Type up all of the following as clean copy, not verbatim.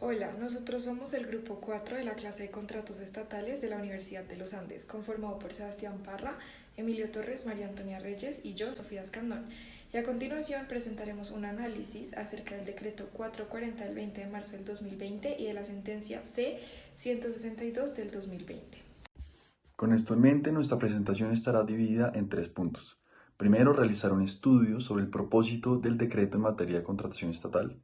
Hola, nosotros somos el grupo 4 de la clase de contratos estatales de la Universidad de los Andes, conformado por Sebastián Parra, Emilio Torres, María Antonia Reyes y yo, Sofía Escandón. Y a continuación presentaremos un análisis acerca del decreto 440 del 20 de marzo del 2020 y de la sentencia C-162 del 2020. Con esto en mente, nuestra presentación estará dividida en tres puntos. Primero, realizar un estudio sobre el propósito del decreto en materia de contratación estatal.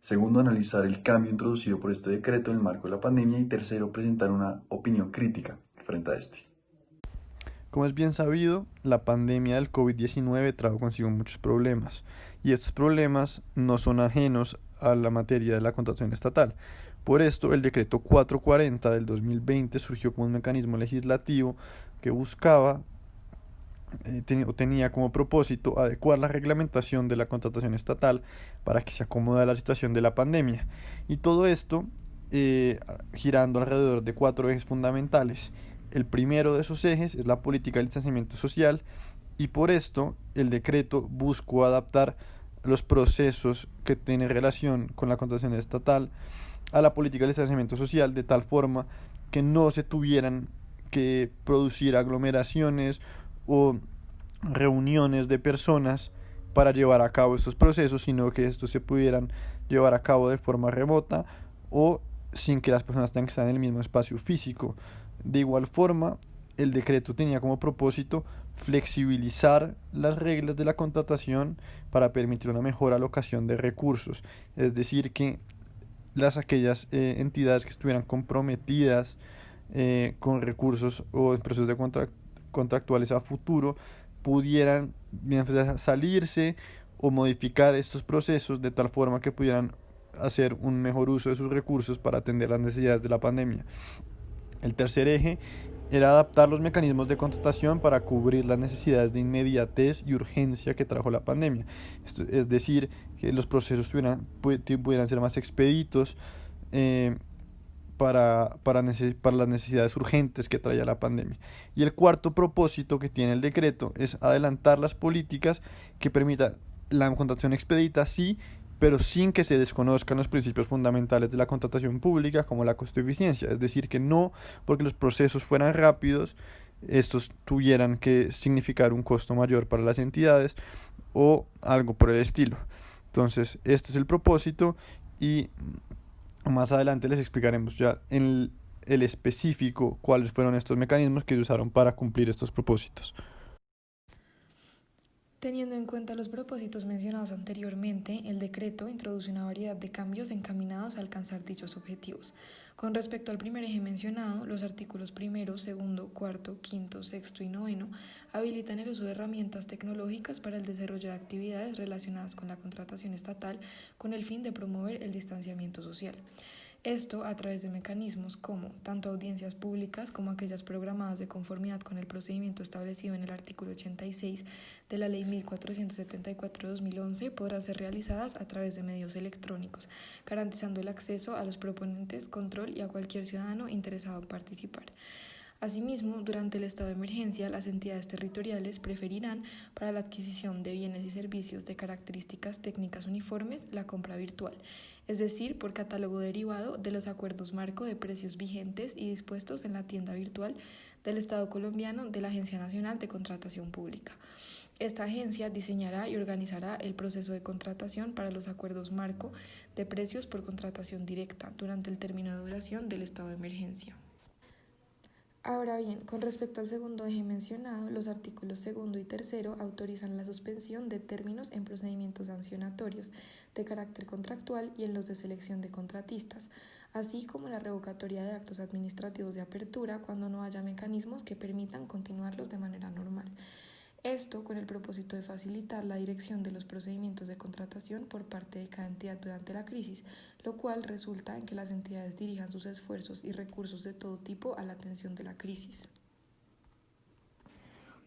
Segundo, analizar el cambio introducido por este decreto en el marco de la pandemia. Y tercero, presentar una opinión crítica frente a este. Como es bien sabido, la pandemia del COVID-19 trajo consigo muchos problemas y estos problemas no son ajenos a la materia de la contratación estatal. Por esto, el decreto 440 del 2020 surgió como un mecanismo legislativo que buscaba tenía como propósito adecuar la reglamentación de la contratación estatal para que se acomode a la situación de la pandemia. Y todo esto girando alrededor de cuatro ejes fundamentales. El primero de esos ejes es la política del distanciamiento social y por esto el decreto buscó adaptar los procesos que tienen relación con la contratación estatal a la política del distanciamiento social de tal forma que no se tuvieran que producir aglomeraciones o reuniones de personas para llevar a cabo estos procesos, sino que estos se pudieran llevar a cabo de forma remota o sin que las personas tengan que estar en el mismo espacio físico. De igual forma, el decreto tenía como propósito flexibilizar las reglas de la contratación para permitir una mejor alocación de recursos, es decir, que aquellas entidades que estuvieran comprometidas con recursos o en procesos de contractuales a futuro pudieran bien salirse o modificar estos procesos de tal forma que pudieran hacer un mejor uso de sus recursos para atender las necesidades de la pandemia. El tercer eje era adaptar los mecanismos de contratación para cubrir las necesidades de inmediatez y urgencia que trajo la pandemia. Esto, es decir, que los procesos pudieran ser más expeditos eh, para las necesidades urgentes que traía la pandemia. Y el cuarto propósito que tiene el decreto es adelantar las políticas que permitan la contratación expedita, sí, pero sin que se desconozcan los principios fundamentales de la contratación pública como la costo-eficiencia. Es decir, que no porque los procesos fueran rápidos, estos tuvieran que significar un costo mayor para las entidades o algo por el estilo. Entonces, este es el propósito y más adelante les explicaremos ya en el específico cuáles fueron estos mecanismos que se usaron para cumplir estos propósitos. Teniendo en cuenta los propósitos mencionados anteriormente, el decreto introduce una variedad de cambios encaminados a alcanzar dichos objetivos. Con respecto al primer eje mencionado, los artículos primero, segundo, cuarto, quinto, sexto y noveno habilitan el uso de herramientas tecnológicas para el desarrollo de actividades relacionadas con la contratación estatal con el fin de promover el distanciamiento social. Esto a través de mecanismos como tanto audiencias públicas como aquellas programadas de conformidad con el procedimiento establecido en el artículo 86 de la Ley 1474/2011 podrán ser realizadas a través de medios electrónicos, garantizando el acceso a los proponentes, control y a cualquier ciudadano interesado en participar. Asimismo, durante el estado de emergencia, las entidades territoriales preferirán para la adquisición de bienes y servicios de características técnicas uniformes la compra virtual, es decir, por catálogo derivado de los acuerdos marco de precios vigentes y dispuestos en la tienda virtual del Estado colombiano de la Agencia Nacional de Contratación Pública. Esta agencia diseñará y organizará el proceso de contratación para los acuerdos marco de precios por contratación directa durante el término de duración del estado de emergencia. Ahora bien, con respecto al segundo eje mencionado, los artículos segundo y tercero autorizan la suspensión de términos en procedimientos sancionatorios de carácter contractual y en los de selección de contratistas, así como la revocatoria de actos administrativos de apertura cuando no haya mecanismos que permitan continuarlos de manera normal. Esto con el propósito de facilitar la dirección de los procedimientos de contratación por parte de cada entidad durante la crisis, lo cual resulta en que las entidades dirijan sus esfuerzos y recursos de todo tipo a la atención de la crisis.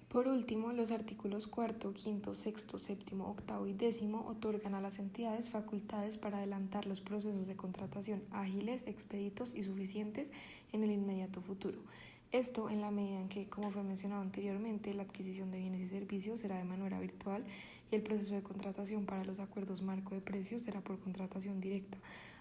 Por último, los artículos cuarto, quinto, sexto, séptimo, octavo y décimo otorgan a las entidades facultades para adelantar los procesos de contratación ágiles, expeditos y suficientes en el inmediato futuro. Esto en la medida en que, como fue mencionado anteriormente, la adquisición de bienes y servicios será de manera virtual y el proceso de contratación para los acuerdos marco de precios será por contratación directa.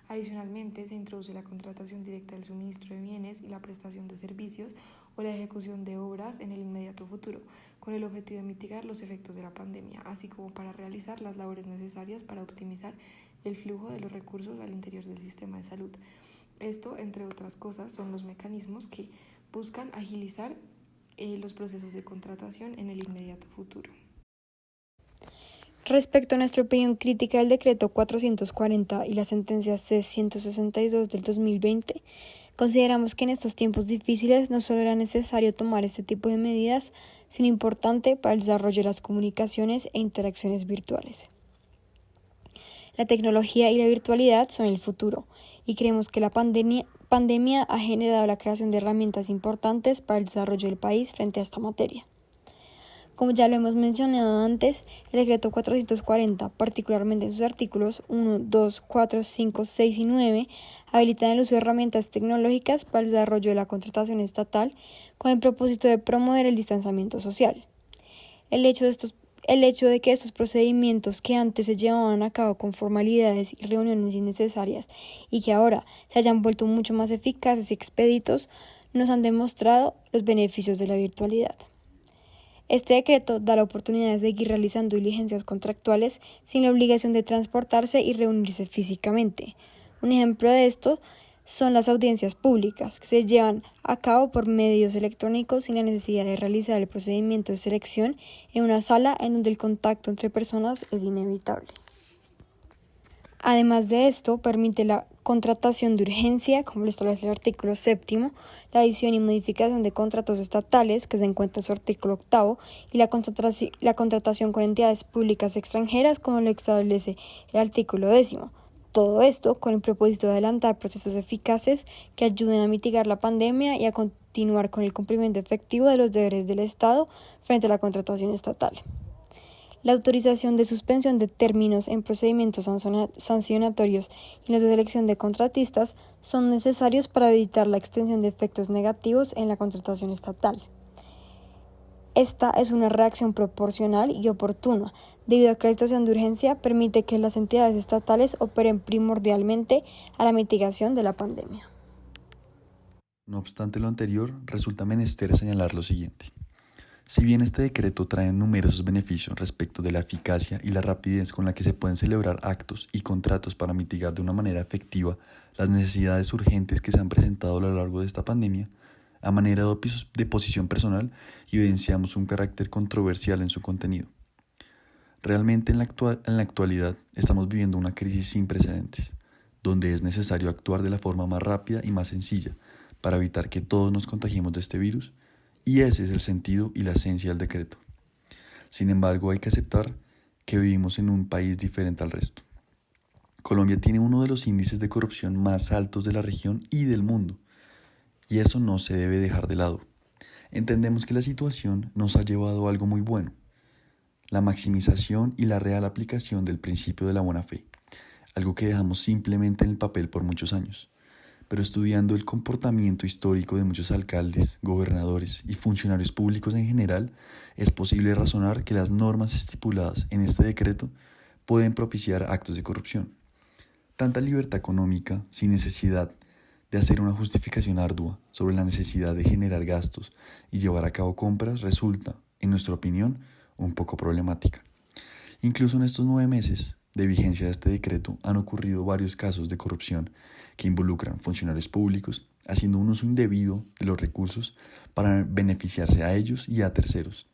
Adicionalmente, se introduce la contratación directa del suministro de bienes y la prestación de servicios o la ejecución de obras en el inmediato futuro, con el objetivo de mitigar los efectos de la pandemia, así como para realizar las labores necesarias para optimizar el flujo de los recursos al interior del sistema de salud. Esto, entre otras cosas, son los mecanismos que buscan agilizar los procesos de contratación en el inmediato futuro. Respecto a nuestra opinión crítica del decreto 440 y la sentencia C-162 del 2020, consideramos que en estos tiempos difíciles no solo era necesario tomar este tipo de medidas, sino importante para el desarrollo de las comunicaciones e interacciones virtuales. La tecnología y la virtualidad son el futuro, y creemos que la pandemia ha generado la creación de herramientas importantes para el desarrollo del país frente a esta materia. Como ya lo hemos mencionado antes, el decreto 440, particularmente en sus artículos 1, 2, 4, 5, 6 y 9, habilitan el uso de herramientas tecnológicas para el desarrollo de la contratación estatal con el propósito de promover el distanciamiento social. El hecho de que estos procedimientos que antes se llevaban a cabo con formalidades y reuniones innecesarias y que ahora se hayan vuelto mucho más eficaces y expeditos, nos han demostrado los beneficios de la virtualidad. Este decreto da la oportunidad de seguir realizando diligencias contractuales sin la obligación de transportarse y reunirse físicamente. Un ejemplo de esto son las audiencias públicas, que se llevan a cabo por medios electrónicos sin la necesidad de realizar el procedimiento de selección en una sala en donde el contacto entre personas es inevitable. Además de esto, permite la contratación de urgencia, como lo establece el artículo 7, la adición y modificación de contratos estatales, que se encuentra en su artículo 8, y la contratación con entidades públicas extranjeras, como lo establece el artículo 10. Todo esto con el propósito de adelantar procesos eficaces que ayuden a mitigar la pandemia y a continuar con el cumplimiento efectivo de los deberes del Estado frente a la contratación estatal. La autorización de suspensión de términos en procedimientos sancionatorios y los de selección de contratistas son necesarios para evitar la extensión de efectos negativos en la contratación estatal. Esta es una reacción proporcional y oportuna, debido a que la situación de urgencia permite que las entidades estatales operen primordialmente a la mitigación de la pandemia. No obstante lo anterior, resulta menester señalar lo siguiente. Si bien este decreto trae numerosos beneficios respecto de la eficacia y la rapidez con la que se pueden celebrar actos y contratos para mitigar de una manera efectiva las necesidades urgentes que se han presentado a lo largo de esta pandemia, a manera de posición personal, evidenciamos un carácter controversial en su contenido. Realmente en la actualidad estamos viviendo una crisis sin precedentes, donde es necesario actuar de la forma más rápida y más sencilla para evitar que todos nos contagiemos de este virus. Y ese es el sentido y la esencia del decreto. Sin embargo, hay que aceptar que vivimos en un país diferente al resto. Colombia tiene uno de los índices de corrupción más altos de la región y del mundo, y eso no se debe dejar de lado. Entendemos que la situación nos ha llevado a algo muy bueno, la maximización y la real aplicación del principio de la buena fe, algo que dejamos simplemente en el papel por muchos años. Pero estudiando el comportamiento histórico de muchos alcaldes, gobernadores y funcionarios públicos en general, es posible razonar que las normas estipuladas en este decreto pueden propiciar actos de corrupción. Tanta libertad económica, sin necesidad de hacer una justificación ardua sobre la necesidad de generar gastos y llevar a cabo compras, resulta, en nuestra opinión, un poco problemática. Incluso en estos 9 meses de vigencia de este decreto han ocurrido varios casos de corrupción que involucran funcionarios públicos haciendo un uso indebido de los recursos para beneficiarse a ellos y a terceros,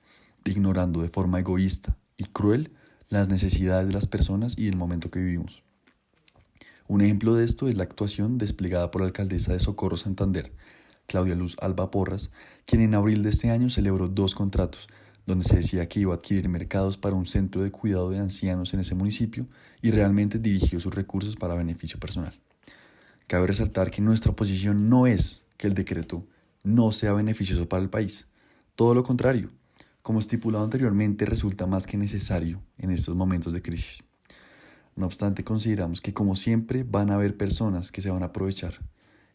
ignorando de forma egoísta y cruel las necesidades de las personas y del momento que vivimos. Un ejemplo de esto es la actuación desplegada por la alcaldesa de Socorro Santander, Claudia Luz Alba Porras, quien en abril de este año celebró 2 contratos donde se decía que iba a adquirir mercados para un centro de cuidado de ancianos en ese municipio y realmente dirigió sus recursos para beneficio personal. Cabe resaltar que nuestra posición no es que el decreto no sea beneficioso para el país. Todo lo contrario, como estipulado anteriormente, resulta más que necesario en estos momentos de crisis. No obstante, consideramos que como siempre van a haber personas que se van a aprovechar,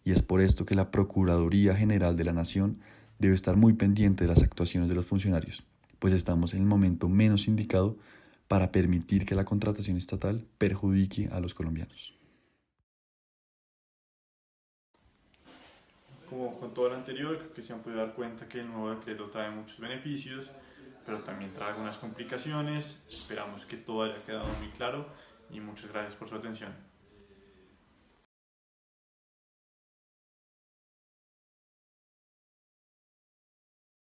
y es por esto que la Procuraduría General de la Nación debe estar muy pendiente de las actuaciones de los funcionarios, pues estamos en el momento menos indicado para permitir que la contratación estatal perjudique a los colombianos. como con todo lo anterior, creo que se han podido dar cuenta que el nuevo decreto trae muchos beneficios, pero también trae algunas complicaciones. Esperamos que todo haya quedado muy claro y muchas gracias por su atención.